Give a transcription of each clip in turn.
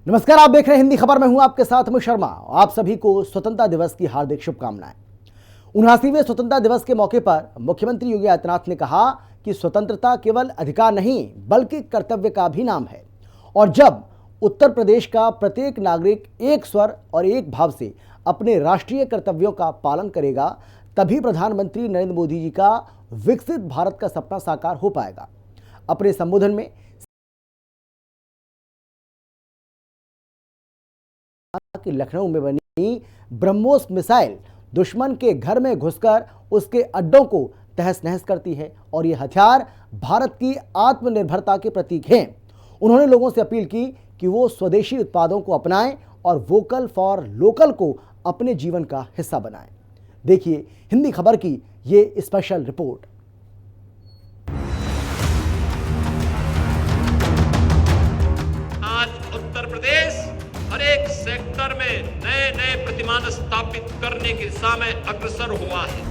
नमस्कार, आप देख रहे हैं हिंदी खबर में हूं आपके साथ अमित शर्मा। आप सभी को स्वतंत्रता दिवस की हार्दिक शुभकामनाएं। 79वें स्वतंत्रता दिवस के मौके पर मुख्यमंत्री योगी आदित्यनाथ ने कहा कि स्वतंत्रता केवल अधिकार नहीं बल्कि कर्तव्य का भी नाम है, और जब उत्तर प्रदेश का प्रत्येक नागरिक एक स्वर और एक भाव से अपने राष्ट्रीय कर्तव्यों का पालन करेगा, तभी प्रधानमंत्री नरेंद्र मोदी जी का विकसित भारत का सपना साकार हो पाएगा। अपने संबोधन में कि लखनऊ में बनी ब्रह्मोस मिसाइल दुश्मन के घर में घुसकर उसके अड्डों को तहस नहस करती है और ये हथियार भारत की आत्मनिर्भरता के प्रतीक हैं। उन्होंने लोगों से अपील की कि वो स्वदेशी उत्पादों को अपनाएं और वोकल फॉर लोकल को अपने जीवन का हिस्सा बनाएं। देखिए हिंदी खबर की ये स्पेशल रिपोर्ट। आज उत्तर प्रदेश हर एक सेक्टर में नए नए प्रतिमान स्थापित करने की दिशा में अग्रसर हुआ है।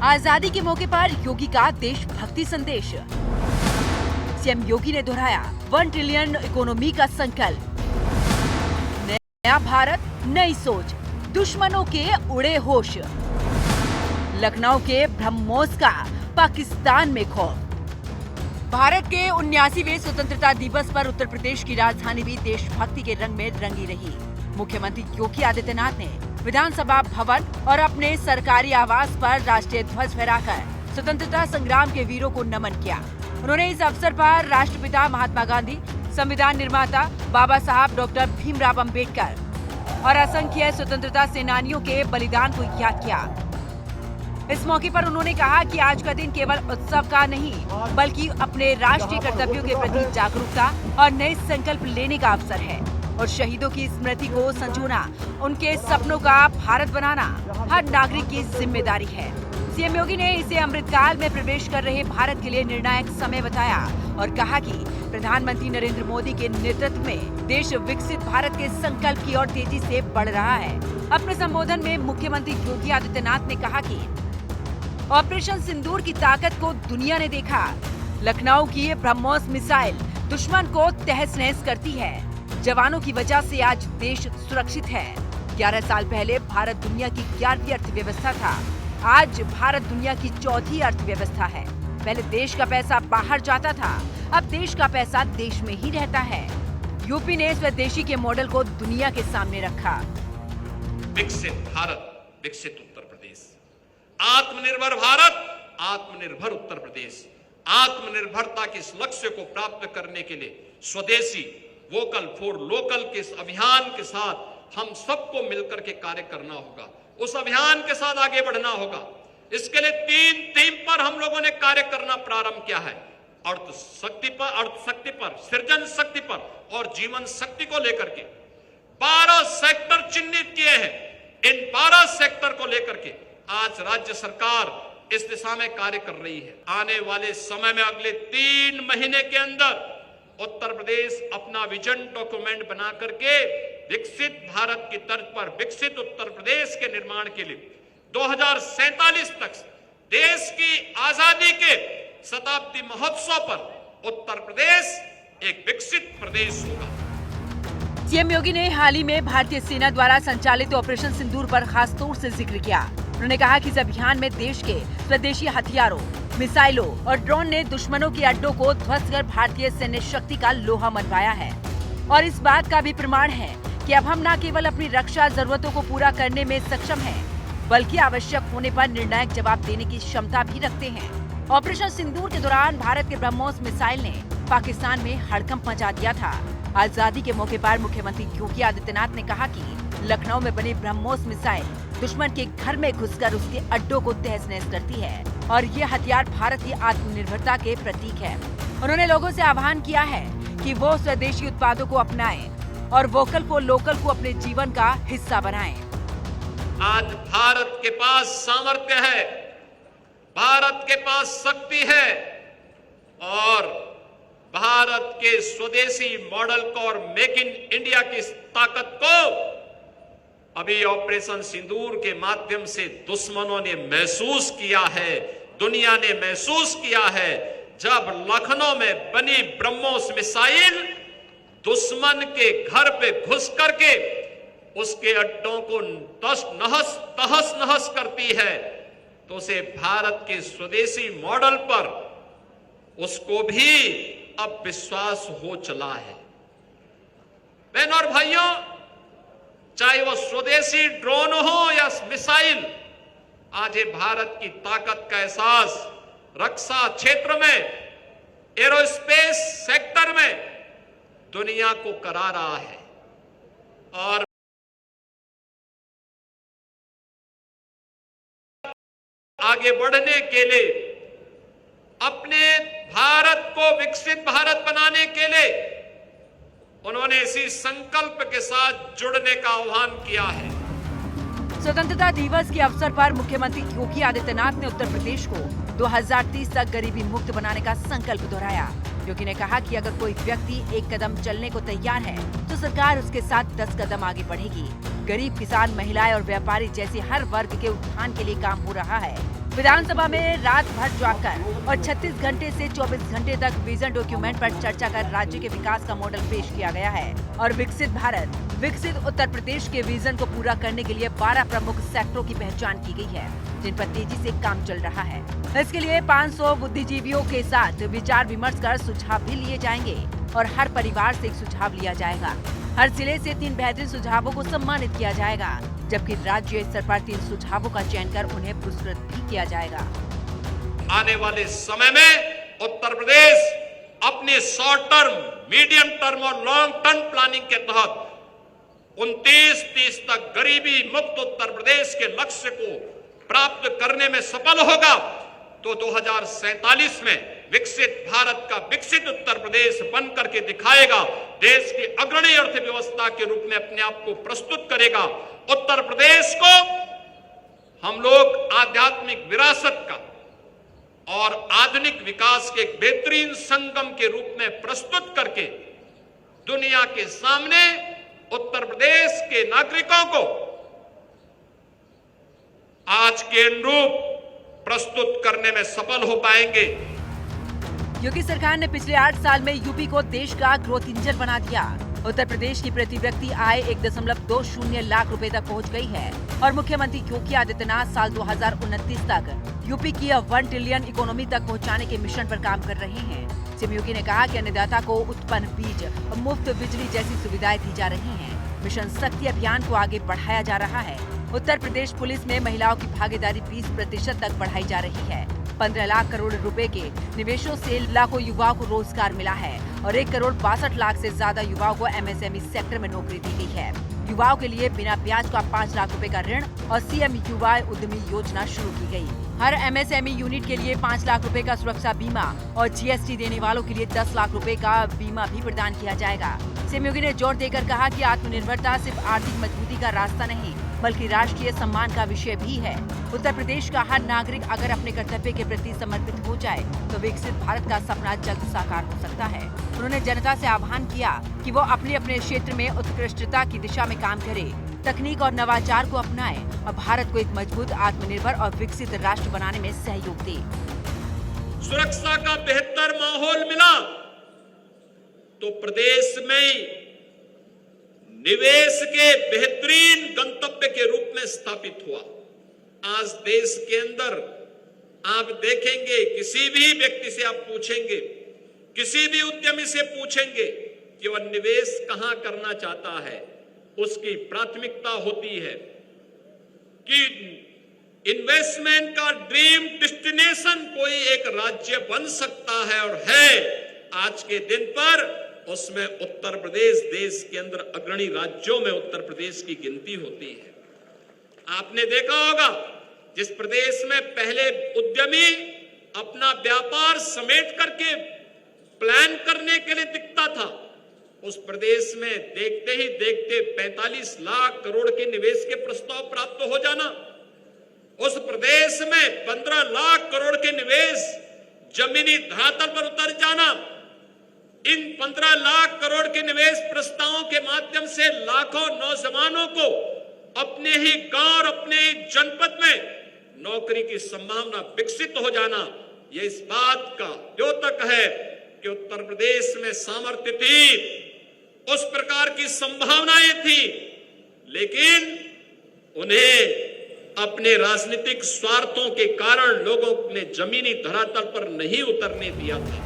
आजादी के मौके पर योगी का देशभक्ति संदेश। सीएम योगी ने दोहराया 1 ट्रिलियन इकोनॉमी का संकल्प। नया भारत, नई सोच, दुश्मनों के उड़े होश। लखनऊ के ब्रह्मोस का पाकिस्तान में खौफ। भारत के 79वें स्वतंत्रता दिवस पर उत्तर प्रदेश की राजधानी भी देशभक्ति के रंग में रंगी रही। मुख्यमंत्री योगी आदित्यनाथ ने विधानसभा भवन और अपने सरकारी आवास पर राष्ट्रीय ध्वज फहराकर स्वतंत्रता संग्राम के वीरों को नमन किया। उन्होंने इस अवसर पर राष्ट्रपिता महात्मा गांधी, संविधान निर्माता बाबा साहब डॉक्टर भीमराव अम्बेडकर और असंख्य स्वतंत्रता सेनानियों के बलिदान को याद किया। इस मौके पर उन्होंने कहा कि आज का दिन केवल उत्सव का नहीं बल्कि अपने राष्ट्रीय कर्तव्यों के प्रति जागरूकता और नए संकल्प लेने का अवसर है, और शहीदों की स्मृति को संजोना, उनके सपनों का भारत बनाना हर नागरिक की जिम्मेदारी है। सीएम योगी ने इसे अमृतकाल में प्रवेश कर रहे भारत के लिए निर्णायक समय बताया और कहा कि प्रधानमंत्री नरेंद्र मोदी के नेतृत्व में देश विकसित भारत के संकल्प की ओर तेजी से बढ़ रहा है। अपने संबोधन में मुख्यमंत्री योगी आदित्यनाथ ने कहा कि ऑपरेशन सिंदूर की ताकत को दुनिया ने देखा। लखनऊ की ये ब्रह्मोस मिसाइल दुश्मन को तहस नहस करती है। जवानों की वजह से आज देश सुरक्षित है। 11 साल पहले भारत दुनिया की 11वीं अर्थव्यवस्था था, आज भारत दुनिया की 4थी अर्थव्यवस्था है। पहले देश का पैसा बाहर जाता था, अब देश का पैसा देश में ही रहता है। यूपी ने स्वदेशी के मॉडल को दुनिया के सामने रखा। विकसित भारत, विकसित उत्तर प्रदेश, आत्मनिर्भर भारत, आत्मनिर्भर उत्तर प्रदेश। आत्मनिर्भरता के इस लक्ष्य को प्राप्त करने के लिए स्वदेशी वोकल फॉर लोकल के इस अभियान के साथ हम सबको मिलकर के कार्य करना होगा। उस अभियान के साथ आगे बढ़ना होगा। इसके लिए 3 थीम पर हम लोगों ने कार्य करना प्रारंभ किया है। अर्थ शक्ति पर, सृजन शक्ति पर और जीवन शक्ति को लेकर के 12 सेक्टर चिन्हित किए हैं। इन 12 सेक्टर को लेकर के आज राज्य सरकार इस दिशा में कार्य कर रही है। आने वाले समय में अगले 3 महीने के अंदर उत्तर प्रदेश अपना विजन डॉक्यूमेंट बना करके विकसित भारत की तर्ज पर विकसित उत्तर प्रदेश के निर्माण के लिए 2047 तक देश की आजादी के शताब्दी महोत्सव पर उत्तर प्रदेश एक विकसित प्रदेश होगा। सीएम योगी ने हाल ही में भारतीय सेना द्वारा संचालित ऑपरेशन सिंदूर पर खास तौर से जिक्र किया। उन्होंने कहा कि इस अभियान में देश के स्वदेशी हथियारों, मिसाइलों और ड्रोन ने दुश्मनों के अड्डों को ध्वस्त कर भारतीय सैन्य शक्ति का लोहा मनवाया है, और इस बात का भी प्रमाण है कि अब हम न केवल अपनी रक्षा जरूरतों को पूरा करने में सक्षम हैं, बल्कि आवश्यक होने पर निर्णायक जवाब देने की क्षमता भी रखते हैं। ऑपरेशन सिंदूर के दौरान भारत के ब्रह्मोस मिसाइल ने पाकिस्तान में हड़कंप मचा दिया था। आजादी के मौके पर मुख्यमंत्री योगी आदित्यनाथ ने कहा कि लखनऊ में बनी ब्रह्मोस मिसाइल दुश्मन के घर में घुसकर उसके अड्डों को तहस नहस करती है, और ये हथियार भारत की आत्मनिर्भरता के प्रतीक है। उन्होंने लोगों से आह्वान किया है कि वो स्वदेशी उत्पादों को अपनाएं और वोकल फॉर लोकल को अपने जीवन का हिस्सा बनाएं। आज भारत के पास सामर्थ्य है, भारत के पास शक्ति है, और भारत के स्वदेशी मॉडल को और मेक इन इंडिया की इस ताकत को अभी ऑपरेशन सिंदूर के माध्यम से दुश्मनों ने महसूस किया है, दुनिया ने महसूस किया है। जब लखनऊ में बनी ब्रह्मोस मिसाइल दुश्मन के घर पे घुस करके उसके अड्डों को तहस नहस करती है, तो उसे भारत के स्वदेशी मॉडल पर उसको भी अब विश्वास हो चला है। बहनों और भाइयों, चाहे वो स्वदेशी ड्रोन हो या मिसाइल, आज ये भारत की ताकत का एहसास रक्षा क्षेत्र में, एरोस्पेस सेक्टर में दुनिया को करा रहा है। और आगे बढ़ने के लिए, अपने भारत को विकसित भारत बनाने के लिए उन्होंने इसी संकल्प के साथ जुड़ने का आह्वान किया है। स्वतंत्रता दिवस के अवसर पर मुख्यमंत्री योगी आदित्यनाथ ने उत्तर प्रदेश को 2030 तक गरीबी मुक्त बनाने का संकल्प दोहराया। योगी ने कहा कि अगर कोई व्यक्ति एक कदम चलने को तैयार है तो सरकार उसके साथ 10 कदम आगे बढ़ेगी। गरीब, किसान, महिलाएं और व्यापारी जैसे हर वर्ग के उत्थान के लिए काम हो रहा है। विधानसभा में रात भर जागकर और 36 घंटे से 24 घंटे तक विजन डॉक्यूमेंट पर चर्चा कर राज्य के विकास का मॉडल पेश किया गया है और विकसित भारत, विकसित उत्तर प्रदेश के विजन को पूरा करने के लिए 12 प्रमुख सेक्टरों की पहचान की गई है, जिन पर तेजी से काम चल रहा है। इसके लिए 500 बुद्धिजीवियों के साथ विचार विमर्श कर सुझाव भी लिए जाएंगे और हर परिवार से एक सुझाव लिया जाएगा। हर जिले से 3 बेहतरीन सुझावों को सम्मानित किया जाएगा, जबकि राज्य स्तर पर 3 सुझावों का चयन कर उन्हें पुरस्कृत भी किया जाएगा। आने वाले समय में उत्तर प्रदेश अपने शॉर्ट टर्म, मीडियम टर्म और लॉन्ग टर्म प्लानिंग के तहत 29-30 तक गरीबी मुक्त उत्तर प्रदेश के लक्ष्य को प्राप्त करने में सफल होगा तो 2047 में विकसित भारत का विकसित उत्तर प्रदेश बन करके दिखाएगा। देश की अग्रणी अर्थव्यवस्था के रूप में अपने आप को प्रस्तुत करेगा। उत्तर प्रदेश को हम लोग आध्यात्मिक विरासत का और आधुनिक विकास के एक बेहतरीन संगम के रूप में प्रस्तुत करके दुनिया के सामने उत्तर प्रदेश के नागरिकों को आज के अनुरूप प्रस्तुत करने में सफल हो पाएंगे। योगी सरकार ने पिछले 8 साल में यूपी को देश का ग्रोथ इंजन बना दिया। उत्तर प्रदेश की प्रति व्यक्ति आय 1.20 लाख रुपए तक पहुंच गई है और मुख्यमंत्री योगी आदित्यनाथ साल 2029 तक यूपी की 1 ट्रिलियन इकोनॉमी तक पहुंचाने के मिशन पर काम कर रहे हैं। सीएम योगी ने कहा कि अन्नदाता को उत्पन्न बीज, मुफ्त बिजली जैसी सुविधाएं दी जा रही हैं। मिशन शक्ति अभियान को आगे बढ़ाया जा रहा है। उत्तर प्रदेश पुलिस में महिलाओं की भागीदारी 20% तक बढ़ाई जा रही है। 15 लाख करोड़ रुपए के निवेशों से लाखों युवाओं को रोजगार मिला है और 1 करोड़ 62 लाख से ज्यादा युवाओं को MSME सेक्टर में नौकरी दी गई है। युवाओं के लिए बिना ब्याज का 5 लाख रुपए का ऋण और सीएम युवा उद्यमी योजना शुरू की गई। हर MSME यूनिट के लिए 5 लाख रुपए का सुरक्षा बीमा और GST देने वालों के लिए 10 लाख रुपए का बीमा भी प्रदान किया जाएगा। सीएम योगी ने जोर देकर कहा कि आत्मनिर्भरता सिर्फ आर्थिक मजबूती का रास्ता नहीं बल्कि राष्ट्रीय सम्मान का विषय भी है। उत्तर प्रदेश का हर नागरिक अगर अपने कर्तव्य के प्रति समर्पित हो जाए तो विकसित भारत का सपना जल्द साकार हो सकता है। उन्होंने जनता से आह्वान किया कि वो अपने अपने क्षेत्र में उत्कृष्टता की दिशा में काम करे, तकनीक और नवाचार को अपनाए और भारत को एक मजबूत, आत्मनिर्भर और विकसित राष्ट्र बनाने में सहयोग दे। सुरक्षा का बेहतर माहौल मिला तो प्रदेश में निवेश के बेहतरीन गंतव्य के रूप में स्थापित हुआ। आज देश के अंदर आप देखेंगे, किसी भी व्यक्ति से आप पूछेंगे, किसी भी उद्यमी से पूछेंगे कि वह निवेश कहां करना चाहता है, उसकी प्राथमिकता होती है कि इन्वेस्टमेंट का ड्रीम डेस्टिनेशन कोई एक राज्य बन सकता है और है। आज के दिन पर उसमें उत्तर प्रदेश देश के अंदर अग्रणी राज्यों में उत्तर प्रदेश की गिनती होती है। आपने देखा होगा जिस प्रदेश में पहले उद्यमी अपना व्यापार समेट करके प्लान करने के लिए दिखता था, उस प्रदेश में देखते ही देखते 45 लाख करोड़ के निवेश के प्रस्ताव प्राप्त हो जाना, उस प्रदेश में 15 लाख करोड़ के निवेश जमीनी धरातल पर उतर जाना, इन 15 लाख करोड़ के निवेश प्रस्तावों के माध्यम से लाखों नौजवानों को अपने ही गांव और अपने ही जनपद में नौकरी की संभावना विकसित हो जाना, यह इस बात का द्योतक है कि उत्तर प्रदेश में सामर्थ्य थी, उस प्रकार की संभावनाएं थी, लेकिन उन्हें अपने राजनीतिक स्वार्थों के कारण लोगों ने जमीनी धरातल पर नहीं उतरने दिया था।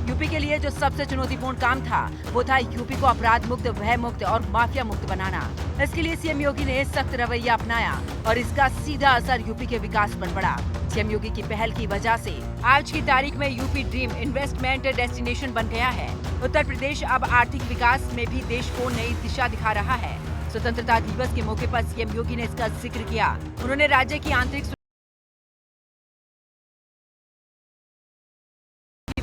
यूपी के लिए जो सबसे चुनौतीपूर्ण काम था वो था यूपी को अपराध मुक्त, भय मुक्त और माफिया मुक्त बनाना। इसके लिए सीएम योगी ने सख्त रवैया अपनाया और इसका सीधा असर यूपी के विकास पर पड़ा। सीएम योगी की पहल की वजह से आज की तारीख में यूपी ड्रीम इन्वेस्टमेंट डेस्टिनेशन बन गया है। उत्तर प्रदेश अब आर्थिक विकास में भी देश को नई दिशा दिखा रहा है। स्वतंत्रता दिवस के मौके पर सीएम योगी ने इसका जिक्र किया। उन्होंने राज्य की आंतरिक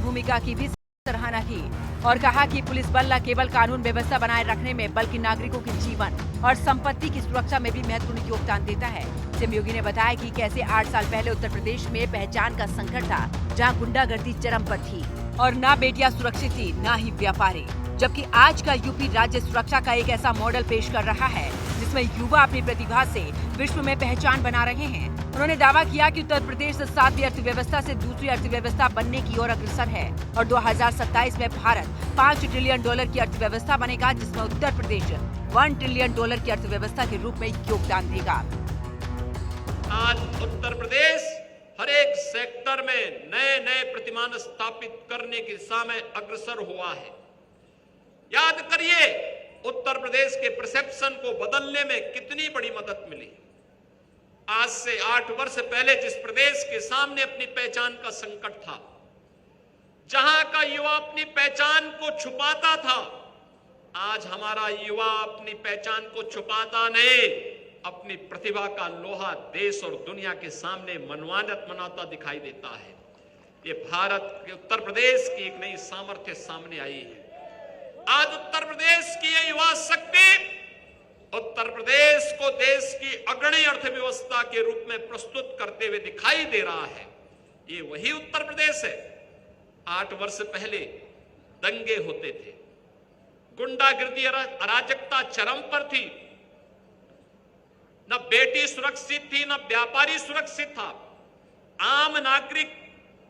भूमिका की भी सराहना की और कहा कि पुलिस बल न केवल कानून व्यवस्था बनाए रखने में बल्कि नागरिकों के जीवन और संपत्ति की सुरक्षा में भी महत्वपूर्ण योगदान देता है। सीएम योगी ने बताया कि कैसे 8 साल पहले उत्तर प्रदेश में पहचान का संकट था, जहां गुंडागर्दी चरम पर थी और न बेटियां सुरक्षित थी न ही व्यापारी, जबकि आज का यूपी राज्य सुरक्षा का एक ऐसा मॉडल पेश कर रहा है जिसमें युवा अपनी प्रतिभा से विश्व में पहचान बना रहे हैं। उन्होंने दावा किया कि उत्तर प्रदेश 7वीं अर्थव्यवस्था से दूसरी अर्थव्यवस्था बनने की ओर अग्रसर है और 2027 में भारत $5 ट्रिलियन की अर्थव्यवस्था बनेगा, जिसमें उत्तर प्रदेश $1 ट्रिलियन की अर्थव्यवस्था के रूप में योगदान देगा। आज उत्तर प्रदेश हर एक सेक्टर में नए नए प्रतिमान स्थापित करने की दिशा में अग्रसर हुआ है। याद करिए उत्तर प्रदेश के परसेप्शन को बदलने में कितनी बड़ी मदद मिली। आज से 8 वर्ष पहले जिस प्रदेश के सामने अपनी पहचान का संकट था, जहां का युवा अपनी पहचान को छुपाता था, आज हमारा युवा अपनी पहचान को छुपाता नहीं, अपनी प्रतिभा का लोहा देश और दुनिया के सामने मनमाना बनाता दिखाई देता है। ये भारत के उत्तर प्रदेश की एक नई सामर्थ्य सामने आई है। आज उत्तर प्रदेश की ये युवा शक्ति उत्तर प्रदेश को देश की अग्रणी अर्थव्यवस्था के रूप में प्रस्तुत करते हुए दिखाई दे रहा है। ये वही उत्तर प्रदेश है। 8 वर्ष पहले दंगे होते थे, गुंडागिर्दी अराजकता चरम पर थी, न बेटी सुरक्षित थी न व्यापारी सुरक्षित था। आम नागरिक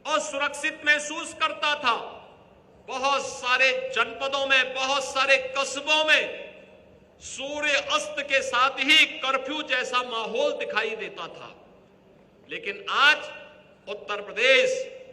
असुरक्षित महसूस करता था। बहुत सारे जनपदों में, बहुत सारे कस्बों में सूर्य अस्त के साथ ही कर्फ्यू जैसा माहौल दिखाई देता था। लेकिन आज उत्तर प्रदेश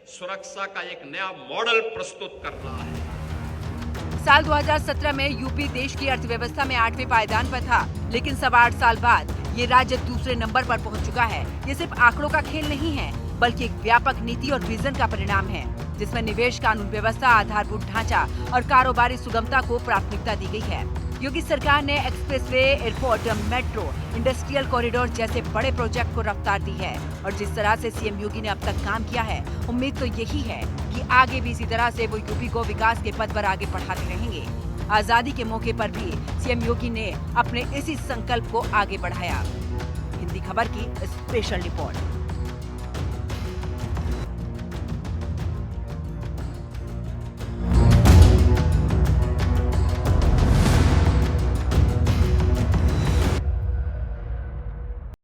सुरक्षा का एक नया मॉडल प्रस्तुत कर रहा है। साल 2017 में यूपी देश की अर्थव्यवस्था में 8वें पायदान पर था, लेकिन 8.25 साल बाद ये राज्य दूसरे नंबर पर पहुंच चुका है। ये सिर्फ आंकड़ों का खेल नहीं है, बल्कि एक व्यापक नीति और विजन का परिणाम है, जिसमें निवेश, कानून व्यवस्था, आधारभूत ढांचा और कारोबारी सुगमता को प्राथमिकता दी गई है। योगी सरकार ने expressway, airport, metro, industrial corridor जैसे बड़े प्रोजेक्ट को रफ्तार दी है और जिस तरह से सीएम योगी ने अब तक काम किया है, उम्मीद तो यही है कि आगे भी इसी तरह से वो यूपी को विकास के पथ पर आगे बढ़ाते रहेंगे। आजादी के मौके पर भी सीएम योगी ने अपने इसी संकल्प को आगे बढ़ाया। हिंदी खबर की स्पेशल रिपोर्ट।